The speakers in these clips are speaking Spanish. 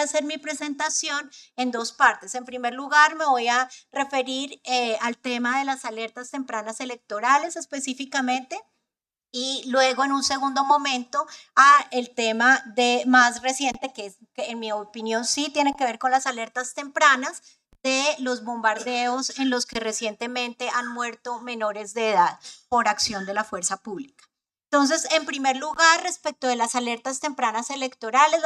hacer mi presentación en dos partes. En primer lugar, me voy a referir al tema de las alertas tempranas electorales específicamente. Y luego en un segundo momento a el tema más reciente, que en mi opinión sí tiene que ver con las alertas tempranas de los bombardeos en los que recientemente han muerto menores de edad por acción de la fuerza pública. Entonces, en primer lugar, respecto de las alertas tempranas electorales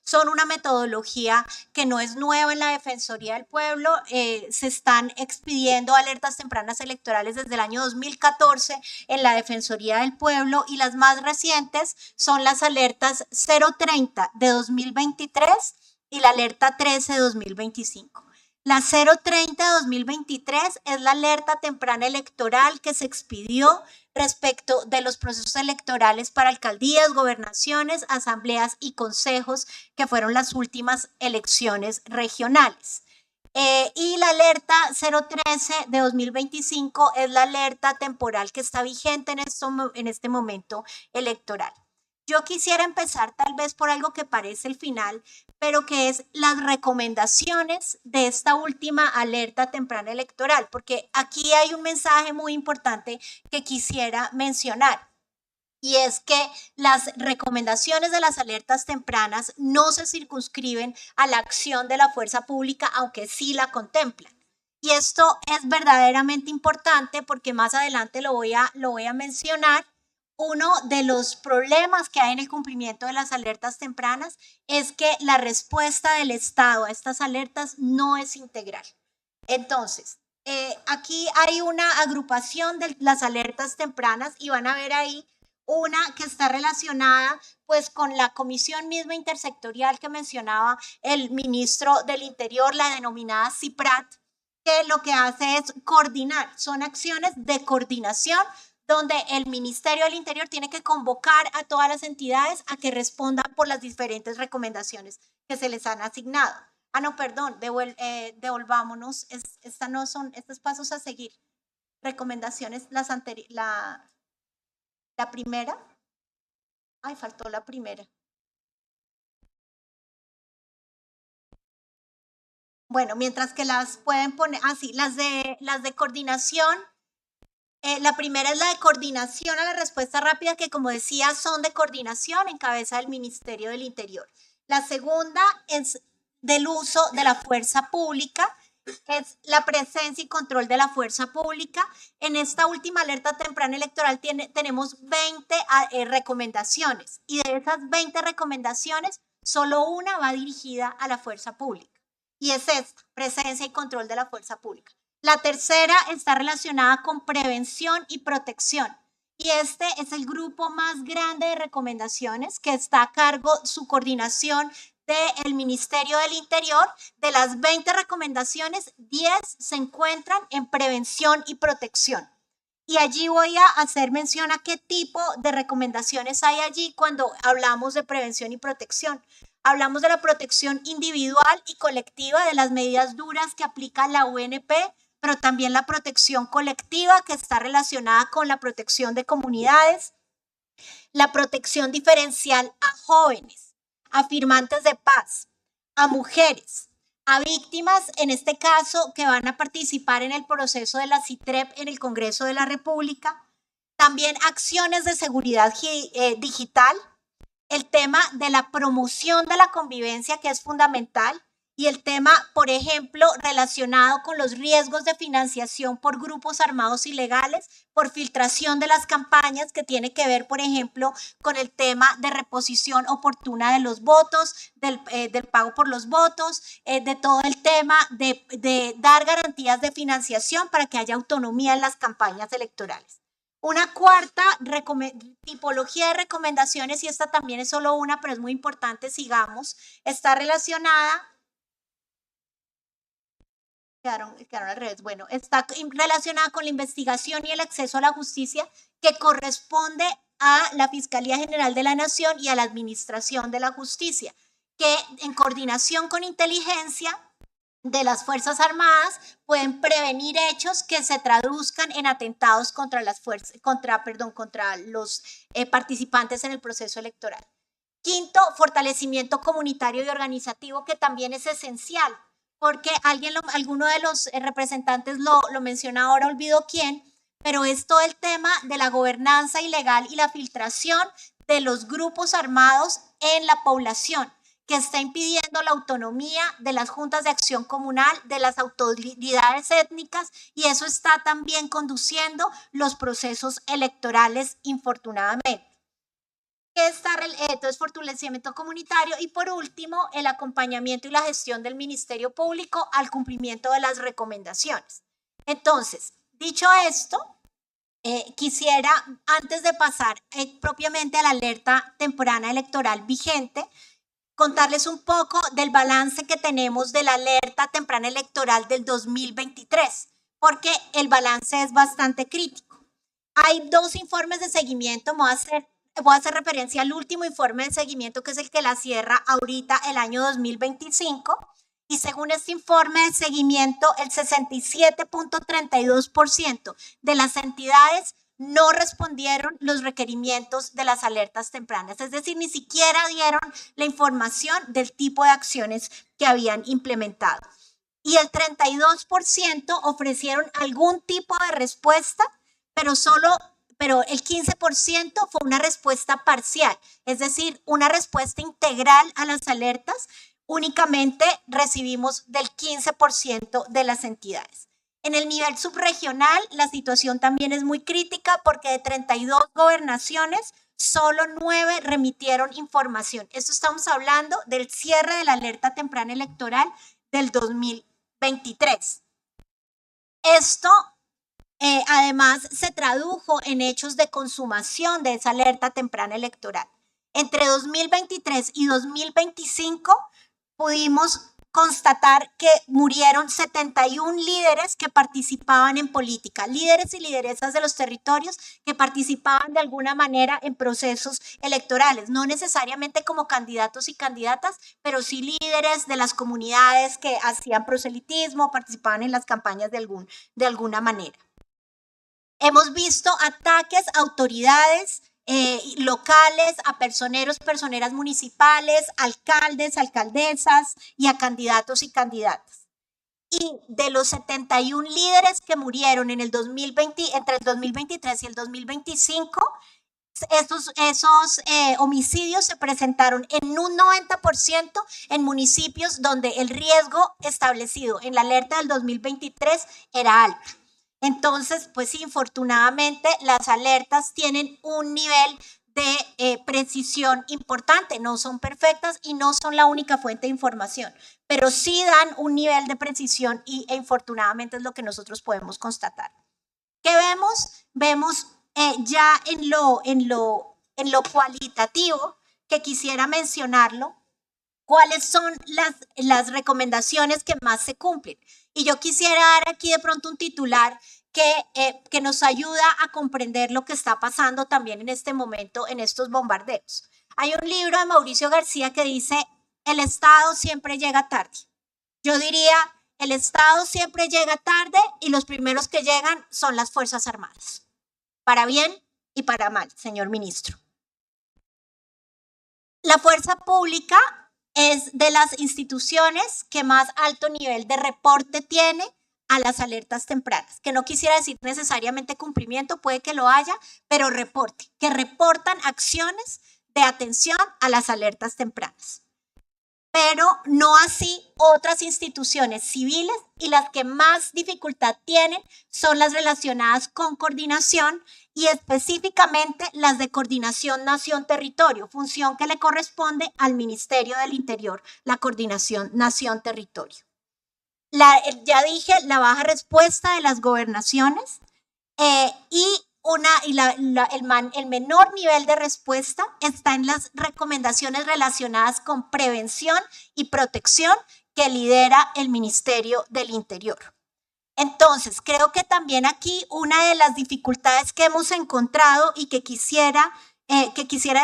son una metodología que no es nueva en la Defensoría del Pueblo. Se están expidiendo alertas tempranas electorales desde el año 2014 en la Defensoría del Pueblo y las más recientes son las alertas 030 de 2023 y la alerta 13 de 2025. La 030 de 2023 es la alerta temprana electoral que se expidió respecto de los procesos electorales para alcaldías, gobernaciones, asambleas y consejos, que fueron las últimas elecciones regionales. Y la alerta 013 de 2025 es la alerta temporal que está vigente en este momento electoral. Yo quisiera empezar tal vez por algo que parece el final, pero que es las recomendaciones de esta última alerta temprana electoral, porque aquí hay un mensaje muy importante que quisiera mencionar. Y es que las recomendaciones de las alertas tempranas no se circunscriben a la acción de la fuerza pública, aunque sí la contemplan. Y esto es verdaderamente importante porque más adelante lo voy a mencionar. Uno de los problemas que hay en el cumplimiento de las alertas tempranas es que la respuesta del Estado a estas alertas no es integral. Entonces, aquí hay una agrupación de las alertas tempranas y van a ver ahí una que está relacionada pues con la comisión misma intersectorial que mencionaba el ministro del Interior, la denominada CIPRAT, que lo que hace es coordinar, son acciones de coordinación donde el Ministerio del Interior tiene que convocar a todas las entidades a que respondan por las diferentes recomendaciones que se les han asignado. Ah, no, perdón, devolvámonos, estas no son estos pasos a seguir. Recomendaciones, la primera. Ay, faltó la primera. Bueno, mientras que las pueden poner, así, las de coordinación. La primera es la de coordinación a la respuesta rápida, que como decía, son de coordinación en cabeza del Ministerio del Interior. La segunda es del uso de la fuerza pública, es la presencia y control de la fuerza pública. En esta última alerta temprana electoral tenemos 20 recomendaciones y de esas 20 recomendaciones, solo una va dirigida a la fuerza pública y es esta, presencia y control de la fuerza pública. La tercera está relacionada con prevención y protección. Y este es el grupo más grande de recomendaciones que está a cargo su coordinación del Ministerio del Interior. De las 20 recomendaciones, 10 se encuentran en prevención y protección. Y allí voy a hacer mención a qué tipo de recomendaciones hay allí cuando hablamos de prevención y protección. Hablamos de la protección individual y colectiva, de las medidas duras que aplica la UNP, pero también la protección colectiva, que está relacionada con la protección de comunidades, la protección diferencial a jóvenes, a firmantes de paz, a mujeres, a víctimas, en este caso, que van a participar en el proceso de la CITREP en el Congreso de la República, también acciones de seguridad digital, el tema de la promoción de la convivencia, que es fundamental, y el tema, por ejemplo, relacionado con los riesgos de financiación por grupos armados ilegales, por filtración de las campañas, que tiene que ver, por ejemplo, con el tema de reposición oportuna de los votos, del pago por los votos, de todo el tema de dar garantías de financiación para que haya autonomía en las campañas electorales. Una cuarta tipología de recomendaciones, y esta también es solo una, pero es muy importante, sigamos, está relacionada. Quedaron al revés. Bueno, está relacionada con la investigación y el acceso a la justicia, que corresponde a la Fiscalía General de la Nación y a la Administración de la Justicia, que en coordinación con inteligencia de las Fuerzas Armadas pueden prevenir hechos que se traduzcan en atentados contra los participantes en el proceso electoral. Quinto, fortalecimiento comunitario y organizativo, que también es esencial, porque alguno de los representantes lo menciona ahora, olvido quién, pero es todo el tema de la gobernanza ilegal y la filtración de los grupos armados en la población, que está impidiendo la autonomía de las juntas de acción comunal, de las autoridades étnicas, y eso está también conduciendo los procesos electorales, infortunadamente. Entonces, fortalecimiento comunitario y, por último, el acompañamiento y la gestión del Ministerio Público al cumplimiento de las recomendaciones. Entonces, dicho esto, quisiera, antes de pasar propiamente a la alerta temprana electoral vigente, contarles un poco del balance que tenemos de la alerta temprana electoral del 2023, porque el balance es bastante crítico. Hay dos informes de seguimiento, voy a hacer referencia al último informe de seguimiento, que es el que la cierra ahorita el año 2025, y según este informe de seguimiento, el 67.32% de las entidades no respondieron los requerimientos de las alertas tempranas, es decir, ni siquiera dieron la información del tipo de acciones que habían implementado. Y el 32% ofrecieron algún tipo de respuesta, pero el 15% fue una respuesta parcial, es decir, una respuesta integral a las alertas. Únicamente recibimos del 15% de las entidades. En el nivel subregional, la situación también es muy crítica, porque de 32 gobernaciones, solo 9 remitieron información. Esto estamos hablando del cierre de la alerta temprana electoral del 2023. Esto además se tradujo en hechos de consumación de esa alerta temprana electoral. Entre 2023 y 2025 pudimos constatar que murieron 71 líderes que participaban en política, líderes y lideresas de los territorios que participaban de alguna manera en procesos electorales, no necesariamente como candidatos y candidatas, pero sí líderes de las comunidades que hacían proselitismo, participaban en las campañas de alguna manera. Hemos visto ataques a autoridades locales, a personeras municipales, alcaldes, alcaldesas y a candidatos y candidatas. Y de los 71 líderes que murieron en el 2020, entre el 2023 y el 2025, esos homicidios se presentaron en un 90% en municipios donde el riesgo establecido en la alerta del 2023 era alto. Entonces, pues infortunadamente, las alertas tienen un nivel de precisión importante, no son perfectas y no son la única fuente de información, pero sí dan un nivel de precisión e infortunadamente es lo que nosotros podemos constatar. ¿Qué vemos? Vemos ya en lo cualitativo, que quisiera mencionarlo, cuáles son las recomendaciones que más se cumplen. Y yo quisiera dar aquí de pronto un titular que nos ayuda a comprender lo que está pasando también en este momento en estos bombardeos. Hay un libro de Mauricio García que dice: el Estado siempre llega tarde. Yo diría: el Estado siempre llega tarde y los primeros que llegan son las Fuerzas Armadas, para bien y para mal, señor ministro. La fuerza pública es de las instituciones que más alto nivel de reporte tiene a las alertas tempranas, que no quisiera decir necesariamente cumplimiento, puede que lo haya, pero reporte, que reportan acciones de atención a las alertas tempranas. Pero no así otras instituciones civiles, y las que más dificultad tienen son las relacionadas con coordinación y específicamente las de coordinación nación-territorio, función que le corresponde al Ministerio del Interior, la coordinación nación-territorio. Ya dije, la baja respuesta de las gobernaciones y el menor nivel de respuesta está en las recomendaciones relacionadas con prevención y protección que lidera el Ministerio del Interior. Entonces, creo que también aquí una de las dificultades que hemos encontrado y que quisiera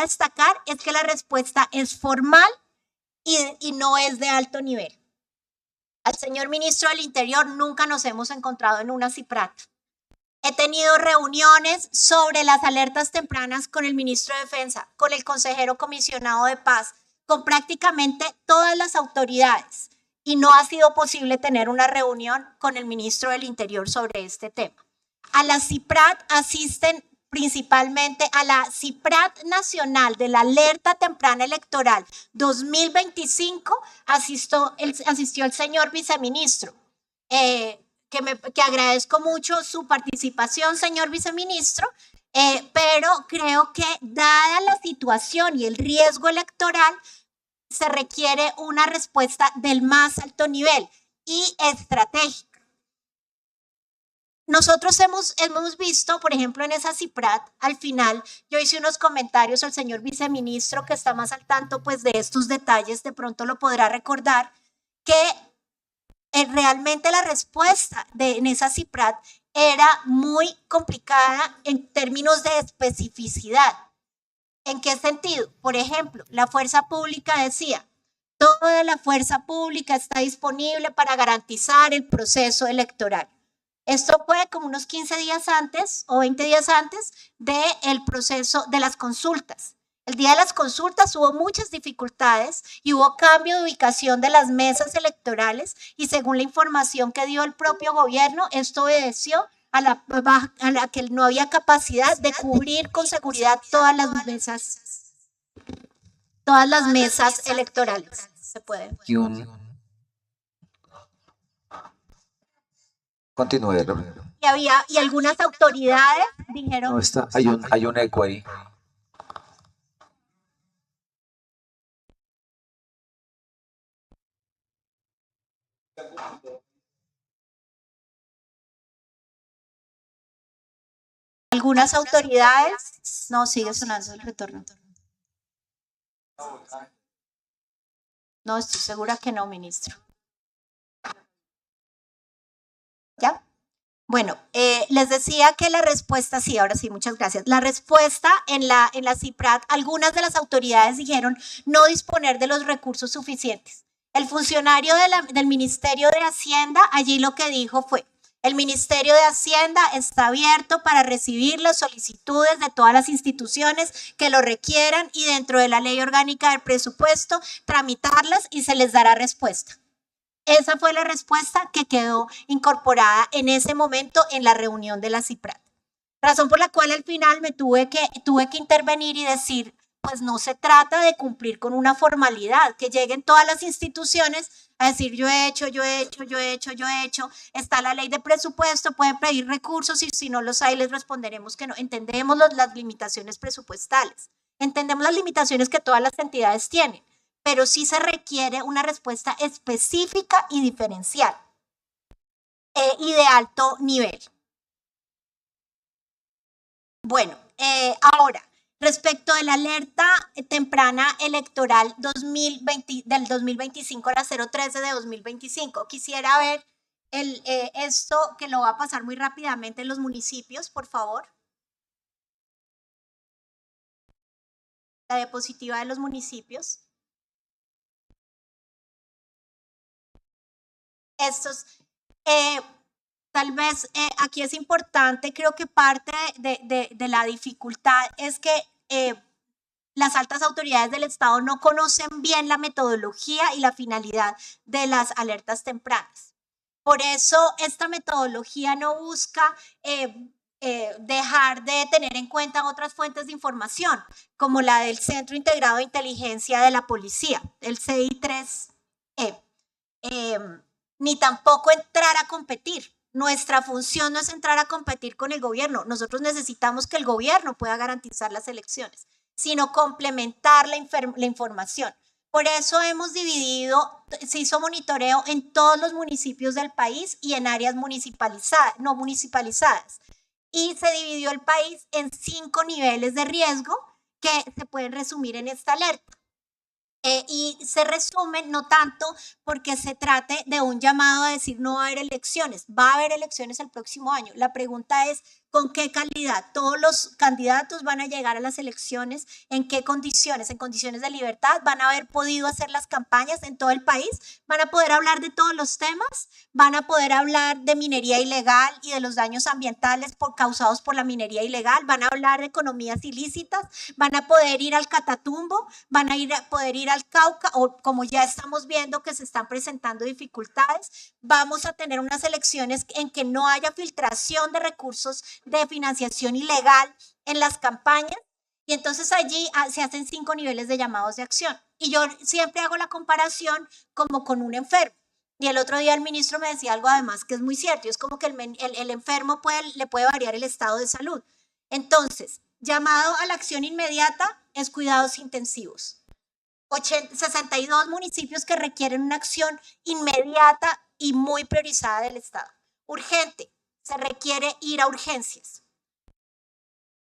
destacar es que la respuesta es formal y no es de alto nivel. Al señor ministro del Interior nunca nos hemos encontrado en una CIPRAT. He tenido reuniones sobre las alertas tempranas con el ministro de Defensa, con el consejero comisionado de paz, con prácticamente todas las autoridades, y no ha sido posible tener una reunión con el ministro del Interior sobre este tema. A la CIPRAT asisten principalmente a la CIPRAT Nacional de la Alerta Temprana Electoral 2025, asistió el señor viceministro, que agradezco mucho su participación, señor viceministro, pero creo que dada la situación y el riesgo electoral, se requiere una respuesta del más alto nivel y estratégica. Nosotros hemos visto, por ejemplo, en esa CIPRAT, al final, yo hice unos comentarios al señor viceministro que está más al tanto pues, de estos detalles, de pronto lo podrá recordar, que realmente la respuesta en esa CIPRAT era muy complicada en términos de especificidad. ¿En qué sentido? Por ejemplo, la fuerza pública decía, toda la fuerza pública está disponible para garantizar el proceso electoral. Esto fue como unos 15 días antes o 20 días antes del proceso de las consultas. El día de las consultas hubo muchas dificultades y hubo cambio de ubicación de las mesas electorales y según la información que dio el propio gobierno, esto obedeció a la que no había capacidad de cubrir con seguridad todas las mesas electorales. Se puede. Continúe. Y algunas autoridades dijeron... No, hay un eco ahí. Algunas autoridades... No, sigue sonando el retorno. No, estoy segura que no, ministro. ¿Ya? Bueno, les decía que la respuesta, sí, ahora sí, muchas gracias. La respuesta en la CIPRAT, algunas de las autoridades dijeron no disponer de los recursos suficientes. El funcionario del Ministerio de Hacienda allí lo que dijo fue, el Ministerio de Hacienda está abierto para recibir las solicitudes de todas las instituciones que lo requieran y dentro de la ley orgánica del presupuesto, tramitarlas y se les dará respuesta. Esa fue la respuesta que quedó incorporada en ese momento en la reunión de la CIPRAT. Razón por la cual al final me tuve que intervenir y decir, pues no se trata de cumplir con una formalidad, que lleguen todas las instituciones a decir yo he hecho, está la ley de presupuesto, pueden pedir recursos y si no los hay les responderemos que no. Entendemos las limitaciones presupuestales, entendemos las limitaciones que todas las entidades tienen, pero sí se requiere una respuesta específica y diferencial y de alto nivel. Bueno, ahora, respecto de la alerta temprana electoral del 2025 a la 013 de 2025, quisiera ver esto que lo va a pasar muy rápidamente en los municipios, por favor. La diapositiva de los municipios. Estos, tal vez aquí es importante, creo que parte de la dificultad es que las altas autoridades del Estado no conocen bien la metodología y la finalidad de las alertas tempranas. Por eso esta metodología no busca dejar de tener en cuenta otras fuentes de información, como la del Centro Integrado de Inteligencia de la Policía, el CI3E. Ni tampoco entrar a competir. Nuestra función no es entrar a competir con el gobierno. Nosotros necesitamos que el gobierno pueda garantizar las elecciones, sino complementar la información. Por eso hemos dividido, se hizo monitoreo en todos los municipios del país y en áreas municipalizadas, no municipalizadas. Y se dividió el país en 5 niveles de riesgo que se pueden resumir en esta alerta. Y se resumen no tanto porque se trate de un llamado a decir no va a haber elecciones, va a haber elecciones el próximo año. La pregunta es ¿Con qué calidad? Todos los candidatos van a llegar a las elecciones. ¿En qué condiciones? En condiciones de libertad. ¿Van a haber podido hacer las campañas en todo el país? ¿Van a poder hablar de todos los temas? ¿Van a poder hablar de minería ilegal y de los daños ambientales causados por la minería ilegal? ¿Van a hablar de economías ilícitas? ¿Van a poder ir al Catatumbo? ¿Van a poder ir al Cauca? O como ya estamos viendo que se están presentando dificultades, vamos a tener unas elecciones en que no haya filtración de recursos de financiación ilegal en las campañas, y entonces allí se hacen 5 niveles de llamados de acción. Y yo siempre hago la comparación como con un enfermo. Y el otro día el ministro me decía algo además que es muy cierto, y es como que el enfermo le puede variar el estado de salud. Entonces, llamado a la acción inmediata es cuidados intensivos. 62 municipios que requieren una acción inmediata y muy priorizada del Estado. Urgente, se requiere ir a urgencias.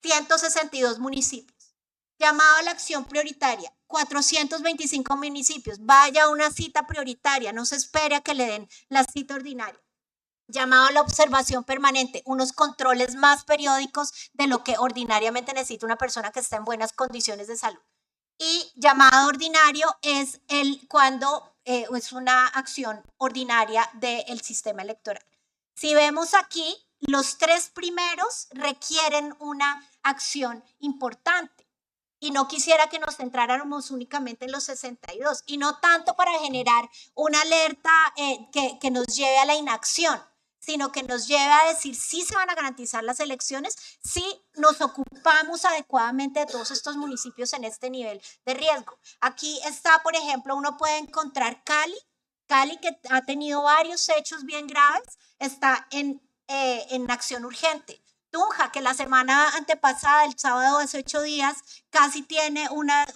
162 municipios. Llamado a la acción prioritaria, 425 municipios. Vaya a una cita prioritaria, no se espere a que le den la cita ordinaria. Llamado a la observación permanente, unos controles más periódicos de lo que ordinariamente necesita una persona que está en buenas condiciones de salud. Y llamado ordinario es cuando es una acción ordinaria del sistema electoral. Si vemos aquí, los 3 primeros requieren una acción importante. Y no quisiera que nos centráramos únicamente en los 62, y no tanto para generar una alerta que nos lleve a la inacción, sino que nos lleve a decir si se van a garantizar las elecciones, si nos ocupamos adecuadamente de todos estos municipios en este nivel de riesgo. Aquí está, por ejemplo, uno puede encontrar Cali, que ha tenido varios hechos bien graves, está en acción urgente. Tunja, que la semana antepasada, el sábado de hace 8 días, casi tiene unas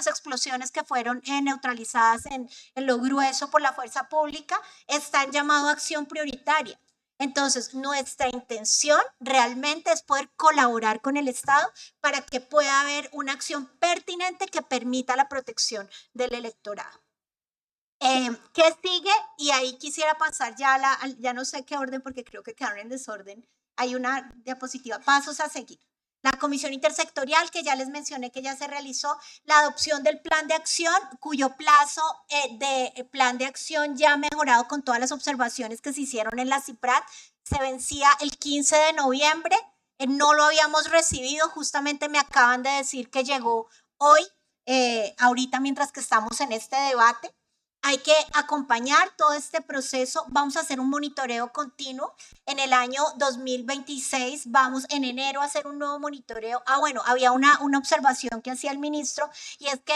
explosiones que fueron neutralizadas en lo grueso por la fuerza pública, está en llamado a acción prioritaria. Entonces, nuestra intención realmente es poder colaborar con el Estado para que pueda haber una acción pertinente que permita la protección del electorado. ¿Qué sigue? Y ahí quisiera pasar ya no sé qué orden porque creo que quedaron en desorden. Hay una diapositiva, pasos a seguir. La comisión intersectorial que ya les mencioné que ya se realizó, la adopción del plan de acción, cuyo plazo de plan de acción ya mejorado con todas las observaciones que se hicieron en la CIPRAT, se vencía el 15 de noviembre, no lo habíamos recibido, justamente me acaban de decir que llegó hoy, ahorita mientras que estamos en este debate. Hay que acompañar todo este proceso. Vamos a hacer un monitoreo continuo. En el año 2026 vamos en enero a hacer un nuevo monitoreo. Bueno, había una observación que hacía el ministro, y es que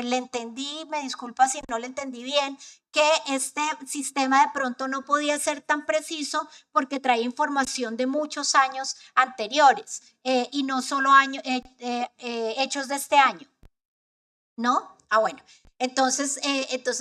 le entendí, me disculpa si no le entendí bien, que este sistema de pronto no podía ser tan preciso porque trae información de muchos años anteriores y no solo hechos de este año, ¿no? Bueno. Entonces,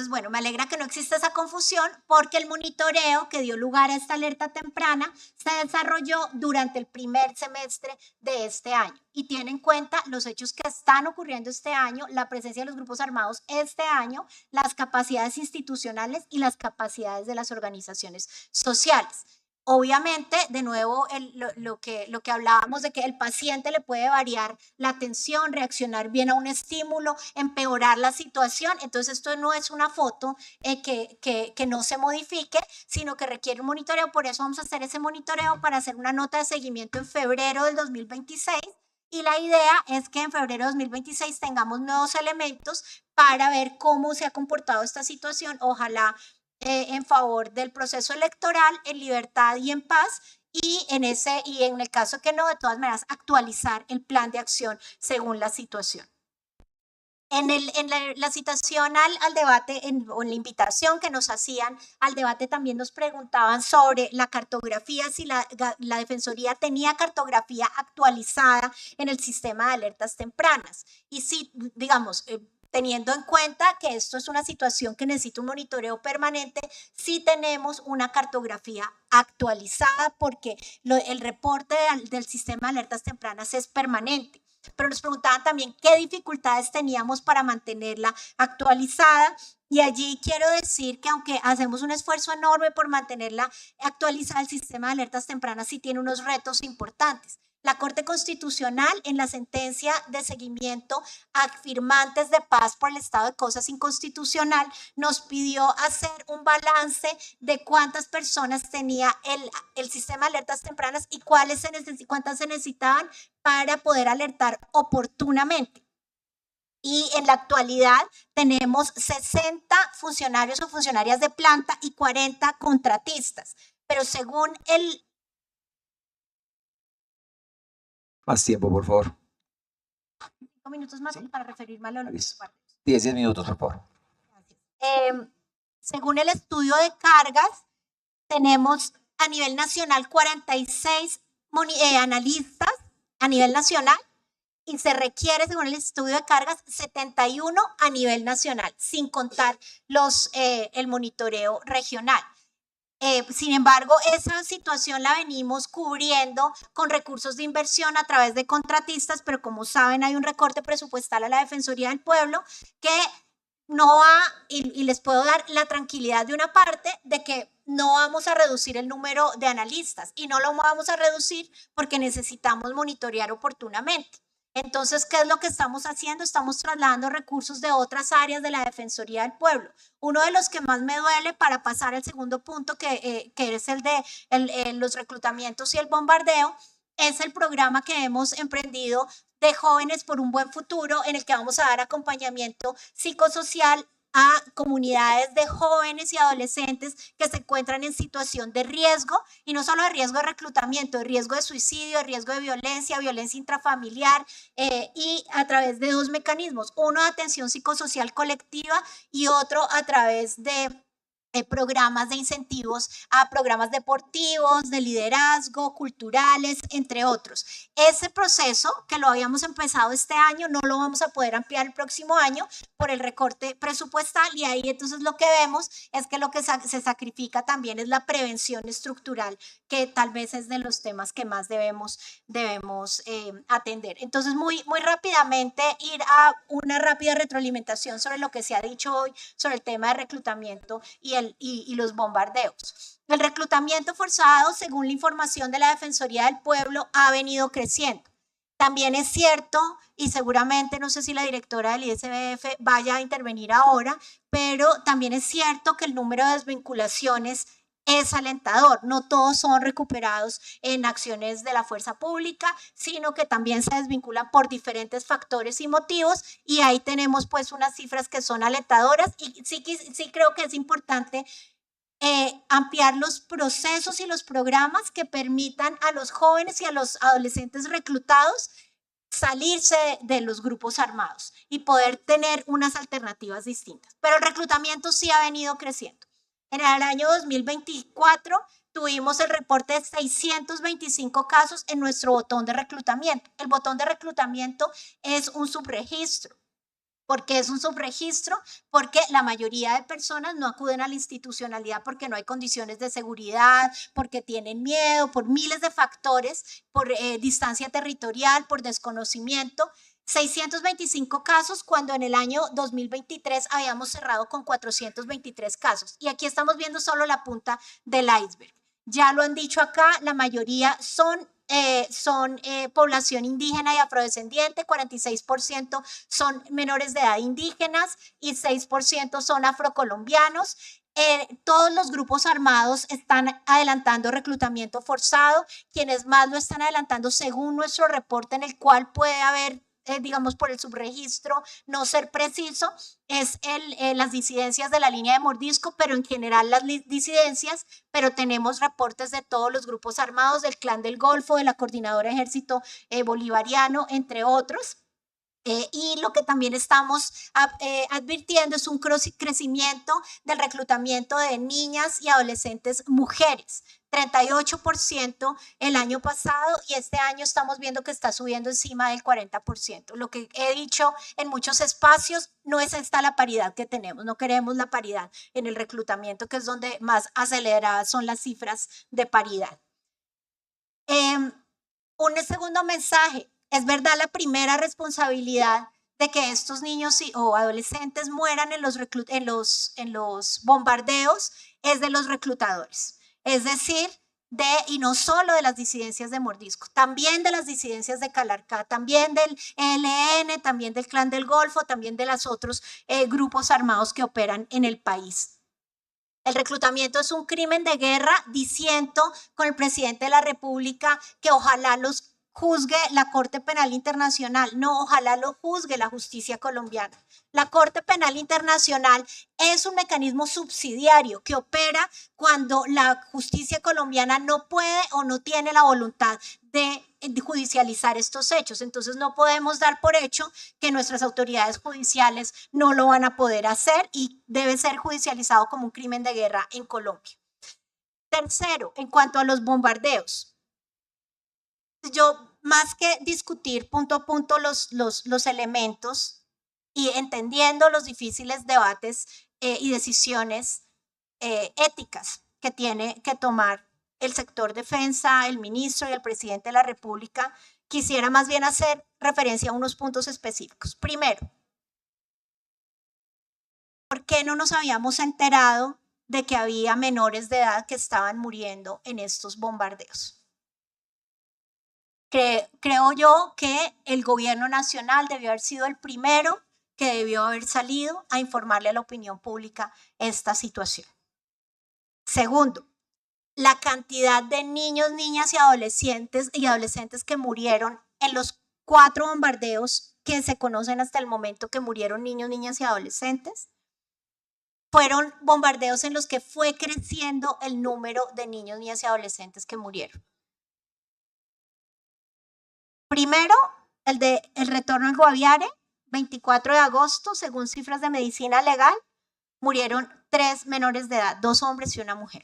bueno, me alegra que no exista esa confusión porque el monitoreo que dio lugar a esta alerta temprana se desarrolló durante el primer semestre de este año y tiene en cuenta los hechos que están ocurriendo este año, la presencia de los grupos armados este año, las capacidades institucionales y las capacidades de las organizaciones sociales. Obviamente, de nuevo, lo que hablábamos de que el paciente le puede variar la atención, reaccionar bien a un estímulo, empeorar la situación. Entonces, esto no es una foto que no se modifique, sino que requiere un monitoreo. Por eso vamos a hacer ese monitoreo para hacer una nota de seguimiento en febrero del 2026. Y la idea es que en febrero de 2026 tengamos nuevos elementos para ver cómo se ha comportado esta situación. Ojalá en favor del proceso electoral en libertad y en paz, y en el caso que no, de todas maneras, actualizar el plan de acción según la situación. En la citación al debate, o en la invitación que nos hacían al debate, también nos preguntaban sobre la cartografía, si la Defensoría tenía cartografía actualizada en el sistema de alertas tempranas. Y sí, digamos, teniendo en cuenta que esto es una situación que necesita un monitoreo permanente, sí tenemos una cartografía actualizada porque el reporte del sistema de alertas tempranas es permanente. pero nos preguntaban también qué dificultades teníamos para mantenerla actualizada. Y allí quiero decir que aunque hacemos un esfuerzo enorme por mantenerla actualizada, el sistema de alertas tempranas sí tiene unos retos importantes. La Corte Constitucional, en la sentencia de seguimiento a firmantes de paz por el estado de cosas inconstitucional, nos pidió hacer un balance de cuántas personas tenía el sistema de alertas tempranas y cuántas se necesitaban para poder alertar oportunamente. Y en la actualidad tenemos 60 funcionarios o funcionarias de planta y 40 contratistas. Pero según el... Más tiempo, por favor. 5 minutos más, ¿sí?, para referirme a los 10 minutos, por favor. Según el estudio de cargas, tenemos a nivel nacional 46 analistas a nivel nacional, y se requiere, según el estudio de cargas, 71 a nivel nacional, sin contar el monitoreo regional. Sin embargo, esa situación la venimos cubriendo con recursos de inversión a través de contratistas, pero como saben, hay un recorte presupuestal a la Defensoría del Pueblo que no va, y les puedo dar la tranquilidad de una parte de que no vamos a reducir el número de analistas, y no lo vamos a reducir porque necesitamos monitorear oportunamente. Entonces, ¿qué es lo que estamos haciendo? Estamos trasladando recursos de otras áreas de la Defensoría del Pueblo. Uno de los que más me duele, para pasar al segundo punto, que es el de los reclutamientos y el bombardeo, es el programa que hemos emprendido de Jóvenes por un Buen Futuro, en el que vamos a dar acompañamiento psicosocial a comunidades de jóvenes y adolescentes que se encuentran en situación de riesgo, y no solo de riesgo de reclutamiento, de riesgo de suicidio, de riesgo de violencia intrafamiliar, y a través de 2 mecanismos, uno de atención psicosocial colectiva y otro a través de programas de incentivos a programas deportivos, de liderazgo, culturales, entre otros. Ese proceso, que lo habíamos empezado este año, no lo vamos a poder ampliar el próximo año por el recorte presupuestal, y ahí entonces lo que vemos es que lo que se sacrifica también es la prevención estructural, que tal vez es de los temas que más debemos atender. Entonces, muy rápidamente ir a una rápida retroalimentación sobre lo que se ha dicho hoy sobre el tema de reclutamiento y los bombardeos. El reclutamiento forzado, según la información de la Defensoría del Pueblo, ha venido creciendo. También es cierto, y seguramente, no sé si la directora del ISBF vaya a intervenir ahora, pero también es cierto que el número de desvinculaciones es alentador. No todos son recuperados en acciones de la fuerza pública, sino que también se desvinculan por diferentes factores y motivos, y ahí tenemos pues unas cifras que son alentadoras. Y sí creo que es importante ampliar los procesos y los programas que permitan a los jóvenes y a los adolescentes reclutados salirse de los grupos armados y poder tener unas alternativas distintas. Pero el reclutamiento sí ha venido creciendo. En el año 2024 tuvimos el reporte de 625 casos en nuestro botón de reclutamiento. El botón de reclutamiento es un subregistro. ¿Por qué es un subregistro? Porque la mayoría de personas no acuden a la institucionalidad porque no hay condiciones de seguridad, porque tienen miedo, por miles de factores, por distancia territorial, por desconocimiento. 625 casos, cuando en el año 2023 habíamos cerrado con 423 casos. Y aquí estamos viendo solo la punta del iceberg. Ya lo han dicho acá, la mayoría son población indígena y afrodescendiente, 46% son menores de edad indígenas y 6% son afrocolombianos. Todos los grupos armados están adelantando reclutamiento forzado. Quienes más lo están adelantando, según nuestro reporte, en el cual puede haber digamos por el subregistro no ser preciso, es las disidencias de la línea de mordisco, pero en general las disidencias, pero tenemos reportes de todos los grupos armados, del Clan del Golfo, de la Coordinadora Ejército Bolivariano, entre otros. Y lo que también estamos advirtiendo es un crecimiento del reclutamiento de niñas y adolescentes mujeres. 38% el año pasado, y este año estamos viendo que está subiendo encima del 40%. Lo que he dicho en muchos espacios, no es esta la paridad que tenemos, no queremos la paridad en el reclutamiento, que es donde más aceleradas son las cifras de paridad. Un segundo mensaje: Es verdad, la primera responsabilidad de que estos niños o adolescentes mueran en los bombardeos es de los reclutadores. Es decir, y no solo de las disidencias de Mordisco, también de las disidencias de Calarcá, también del ELN, también del Clan del Golfo, también de los otros grupos armados que operan en el país. El reclutamiento es un crimen de guerra. Disiento con el presidente de la República que ojalá los juzgue la Corte Penal Internacional. No, ojalá lo juzgue la justicia colombiana. La Corte Penal Internacional es un mecanismo subsidiario que opera cuando la justicia colombiana no puede o no tiene la voluntad de judicializar estos hechos. Entonces no podemos dar por hecho que nuestras autoridades judiciales no lo van a poder hacer y debe ser judicializado como un crimen de guerra en Colombia. Tercero, en cuanto a los bombardeos, yo más que discutir punto a punto los elementos y entendiendo los difíciles debates y decisiones éticas que tiene que tomar el sector defensa, el ministro y el presidente de la República, quisiera más bien hacer referencia a unos puntos específicos. Primero, ¿por qué no nos habíamos enterado de que había menores de edad que estaban muriendo en estos bombardeos? Creo yo que el gobierno nacional debió haber sido el primero que debió haber salido a informarle a la opinión pública esta situación. Segundo, la cantidad de niños, niñas y adolescentes que murieron en los 4 bombardeos que se conocen hasta el momento que murieron niños, niñas y adolescentes, fueron bombardeos en los que fue creciendo el número de niños, niñas y adolescentes que murieron. Primero, el retorno al Guaviare, 24 de agosto, según cifras de medicina legal, murieron 3 menores de edad, 2 hombres y una mujer.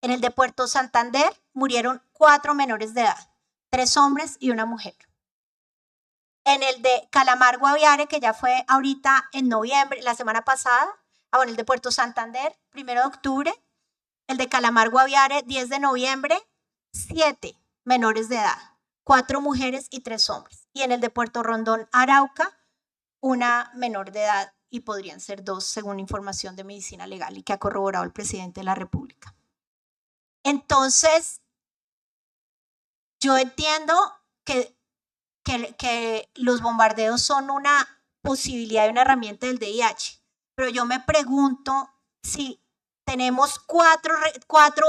En el de Puerto Santander murieron 4 menores de edad, 3 hombres y una mujer. En el de Calamar Guaviare, que ya fue ahorita en noviembre, la semana pasada, el de Puerto Santander, 1 de octubre, el de Calamar Guaviare, 10 de noviembre, 7 menores de edad, 4 mujeres y 3 hombres. Y en el de Puerto Rondón, Arauca, una menor de edad y podrían ser 2 según información de medicina legal y que ha corroborado el presidente de la República. Entonces, yo entiendo que los bombardeos son una posibilidad y una herramienta del DIH, pero yo me pregunto si tenemos 4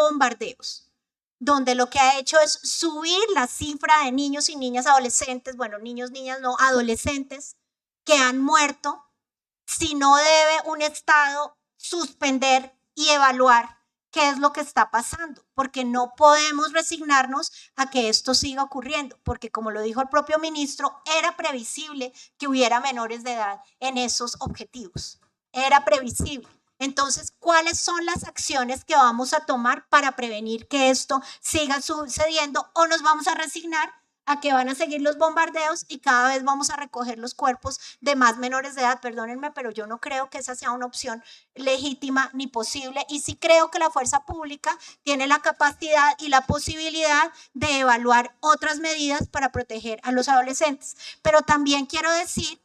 bombardeos donde lo que ha hecho es subir la cifra de niños y niñas adolescentes, bueno, niños, niñas no, adolescentes que han muerto, si no debe un Estado suspender y evaluar qué es lo que está pasando, porque no podemos resignarnos a que esto siga ocurriendo, porque como lo dijo el propio ministro, era previsible que hubiera menores de edad en esos objetivos, era previsible. Entonces, ¿cuáles son las acciones que vamos a tomar para prevenir que esto siga sucediendo o nos vamos a resignar a que van a seguir los bombardeos y cada vez vamos a recoger los cuerpos de más menores de edad? Perdónenme, pero yo no creo que esa sea una opción legítima ni posible, y sí creo que la fuerza pública tiene la capacidad y la posibilidad de evaluar otras medidas para proteger a los adolescentes. Pero también quiero decir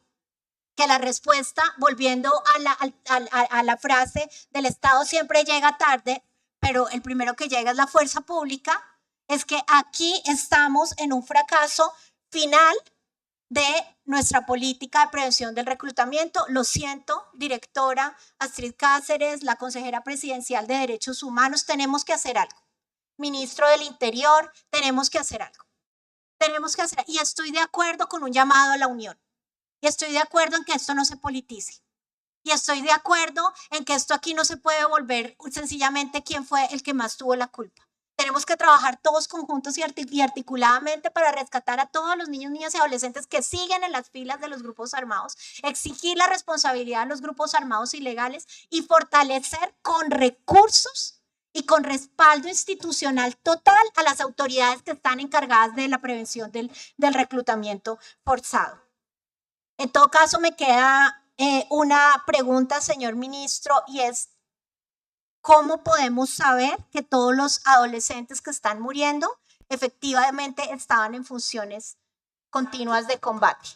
que la respuesta, volviendo a la frase del Estado siempre llega tarde, pero el primero que llega es la fuerza pública, es que aquí estamos en un fracaso final de nuestra política de prevención del reclutamiento. Lo siento, directora Astrid Cáceres, la consejera presidencial de Derechos Humanos, tenemos que hacer algo. Ministro del Interior, tenemos que hacer algo. Y estoy de acuerdo con un llamado a la unión. Y estoy de acuerdo en que esto no se politice. Y estoy de acuerdo en que esto aquí no se puede volver sencillamente quién fue el que más tuvo la culpa. Tenemos que trabajar todos conjuntos y articuladamente para rescatar a todos los niños, niñas y adolescentes que siguen en las filas de los grupos armados, exigir la responsabilidad de los grupos armados ilegales y fortalecer con recursos y con respaldo institucional total a las autoridades que están encargadas de la prevención del reclutamiento forzado. En todo caso, me queda una pregunta, señor ministro, y es: ¿cómo podemos saber que todos los adolescentes que están muriendo efectivamente estaban en funciones continuas de combate,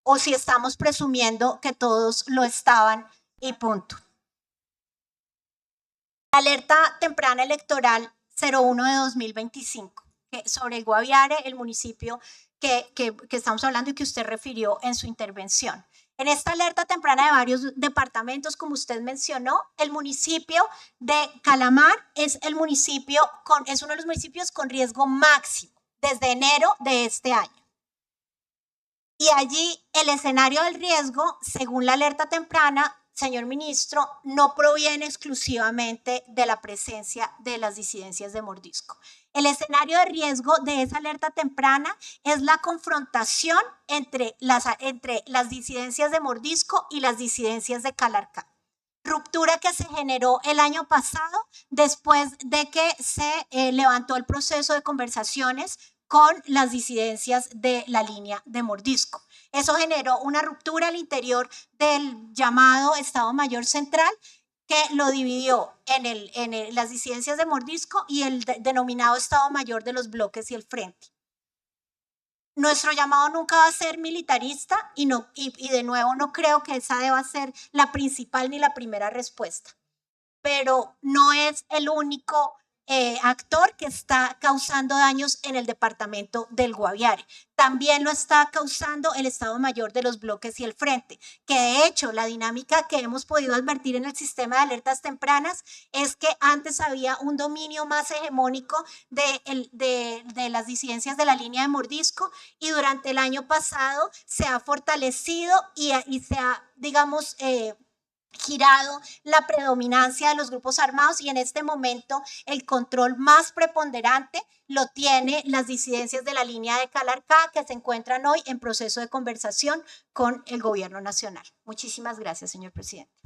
o si estamos presumiendo que todos lo estaban y punto. Alerta temprana electoral 01 de 2025, sobre el Guaviare, el municipio que estamos hablando y que usted refirió en su intervención. En esta alerta temprana de varios departamentos, como usted mencionó, el municipio de Calamar es uno de los municipios con riesgo máximo desde enero de este año. Y allí el escenario del riesgo, según la alerta temprana, señor ministro, no proviene exclusivamente de la presencia de las disidencias de mordisco. El escenario de riesgo de esa alerta temprana es la confrontación entre las disidencias de mordisco y las disidencias de Calarcá. Ruptura que se generó el año pasado después de que se levantó el proceso de conversaciones con las disidencias de la línea de mordisco. Eso generó una ruptura al interior del llamado Estado Mayor Central, que lo dividió en las disidencias de mordisco y el denominado Estado Mayor de los bloques y el frente. Nuestro llamado nunca va a ser militarista y de nuevo no creo que esa deba ser la principal ni la primera respuesta, pero no es el único actor que está causando daños en el departamento del Guaviare. También lo está causando el Estado Mayor de los bloques y el frente, que de hecho la dinámica que hemos podido advertir en el sistema de alertas tempranas es que antes había un dominio más hegemónico de las disidencias de la línea de mordisco, y durante el año pasado se ha fortalecido y se ha, digamos, girado la predominancia de los grupos armados, y en este momento el control más preponderante lo tiene las disidencias de la línea de Calarcá, que se encuentran hoy en proceso de conversación con el gobierno nacional. Muchísimas gracias, señor presidente.